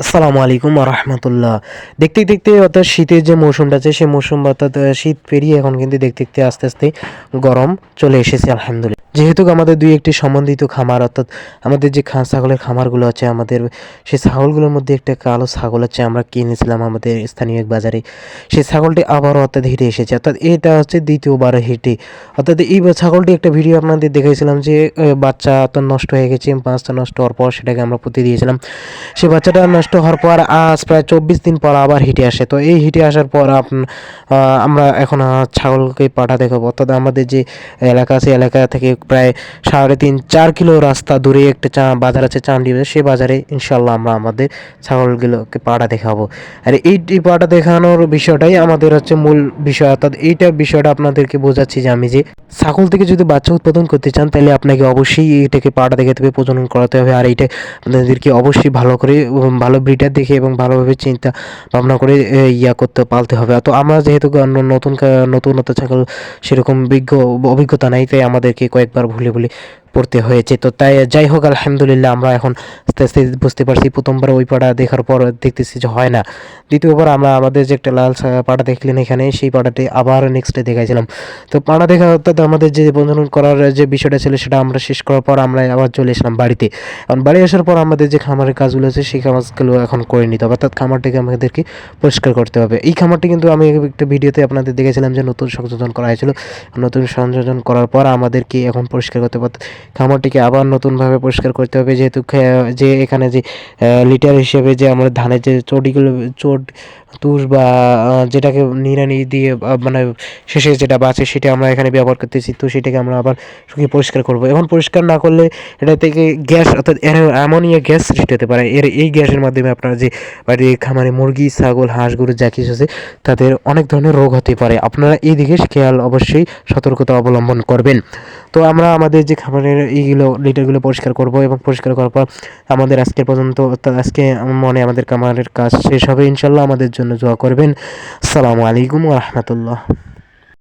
আসসালামু আলাইকুম রাহমাতুল্লাহ। দেখতে দেখতে অর্থাৎ শীতের যে মৌসুমটা আছে সেই মৌসুম অর্থাৎ শীত পেরিয়ে এখন কিন্তু দেখতে দেখতে আস্তে আস্তে গরম চলে এসেছে আলহামদুলিল্লাহ। যেহেতু আমাদের দুই একটি সম্বন্ধিত খামার অর্থাৎ আমাদের যে ছাগলের খামারগুলো আছে আমাদের সেই ছাগলগুলোর মধ্যে একটা কালো ছাগল আছে আমরা কিনেছিলাম আমাদের স্থানীয় এক বাজারে। সেই ছাগলটি আবারও অর্থাৎ হেঁটে এসেছে অর্থাৎ এটা হচ্ছে দ্বিতীয়বার হেঁটে অর্থাৎ এই ছাগলটি একটা ভিডিও আপনাদের দেখাইছিলাম যে বাচ্চা তো নষ্ট হয়ে গেছে, বাচ্চা নষ্ট হওয়ার পর সেটাকে আমরা পুঁতে দিয়েছিলাম। সে বাচ্চাটা নষ্ট হওয়ার পর আজ প্রায় 24 দিন পর আবার হিটে আসে। তো এই হিটে আসার পর আমরা এখন ছাগলকে পাঠা দেখাবো অর্থাৎ আমাদের যে এলাকা আছে এলাকা থেকে প্রায় 3.5-4 কিলো রাস্তা দূরে একটা বাজার আছে চান্ডি বাজার, সে বাজারে ইনশাল্লাহ আমরা আমাদের ছাগলগুলোকে পাঠা দেখাবো। আর এই পাঠা দেখানোর বিষয়টাই আমাদের হচ্ছে মূল বিষয়। অর্থাৎ এইটা বিষয়টা আপনাদেরকে বোঝাচ্ছি যে আমি যে ছাগল থেকে যদি বাচ্চা উৎপাদন করতে চান তাহলে আপনাকে অবশ্যই এটাকে পাঠা দেখাতে হবে, প্রজনন করাতে হবে। আর এইটা আপনাদেরকে অবশ্যই ভালো করে ভালো ব্রিডার দেখে এবং ভালোভাবে চিন্তা ভাবনা করে করতে পালতে হবে। তো আমরা যেহেতু নতুনত্ব ছাগল সেরকম অভিজ্ঞতা নাই, তাই আমাদেরকে কয়েকবার ভুলে ভুলে পড়তে হয়েছে। তো তাই যাই হোক আলহামদুলিল্লাহ আমরা এখন আস্তে আস্তে বুঝতে পারছি। প্রথমবার ওই পাড়া দেখার পর দেখতেছি যে হয় না, দ্বিতীয়বার আমরা আমাদের যে একটা লাল পাড়া দেখলেন এখানে সেই পাড়াটি আবার নেক্সট ডে দেখাইছিলাম। তো পাড়া দেখা অর্থাৎ আমাদের যে প্রজনন করার যে বিষয়টা ছিল সেটা আমরা শেষ করার পর আমরা আবার চলে এসলাম বাড়িতে। কারণ বাড়ি আসার পর আমাদের যে খামারের কাজগুলো আছে সেই কাজগুলো এখন করে নিতে হবে, অর্থাৎ খামারটিকে আমাদেরকে পরিষ্কার করতে হবে। এই খামারটি কিন্তু আমি একটা ভিডিওতে আপনাদের দেখেছিলাম যে নতুন সংযোজন করা হয়েছিল। নতুন সংযোজন করার পর আমাদেরকে এখন পরিষ্কার করতে হবে, খামারটিকে আবার নতুনভাবে পরিষ্কার করতে হবে। যেহেতু যে এখানে যে লিটার হিসেবে যে আমরা ধানের যে চট তুষ বা যেটাকে নিড়ানি দিয়ে মানে শেষে যেটা বাঁচে সেটা আমরা এখানে ব্যবহার করতেছি। তো সেটাকে আমরা আবার শুকিয়ে পরিষ্কার করবো। এখন পরিষ্কার না করলে এটা থেকে গ্যাস অর্থাৎ অ্যামোনিয়া গ্যাস সৃষ্টি হতে পারে। এই গ্যাসের মাধ্যমে আপনারা যে বাড়ির খামারে মুরগি ছাগল হাঁস গরু যা কিছু আছে তাদের অনেক ধরনের রোগ হতে পারে। আপনারা এই দিকে খেয়াল অবশ্যই সতর্কতা অবলম্বন করবেন। তো আমরা আমাদের যে খাবারের এইগুলো লিটারগুলো পরিষ্কার করব এবং পরিষ্কার করার পর আমাদের আজকের পর্যন্ত আজকে মনে আমাদের খামারের কাজ শেষ হবে ইনশাল্লাহ। আমাদের জন্য দোয়া করবেন। আসসালামু আলাইকুম ওয়া রাহমাতুল্লাহ।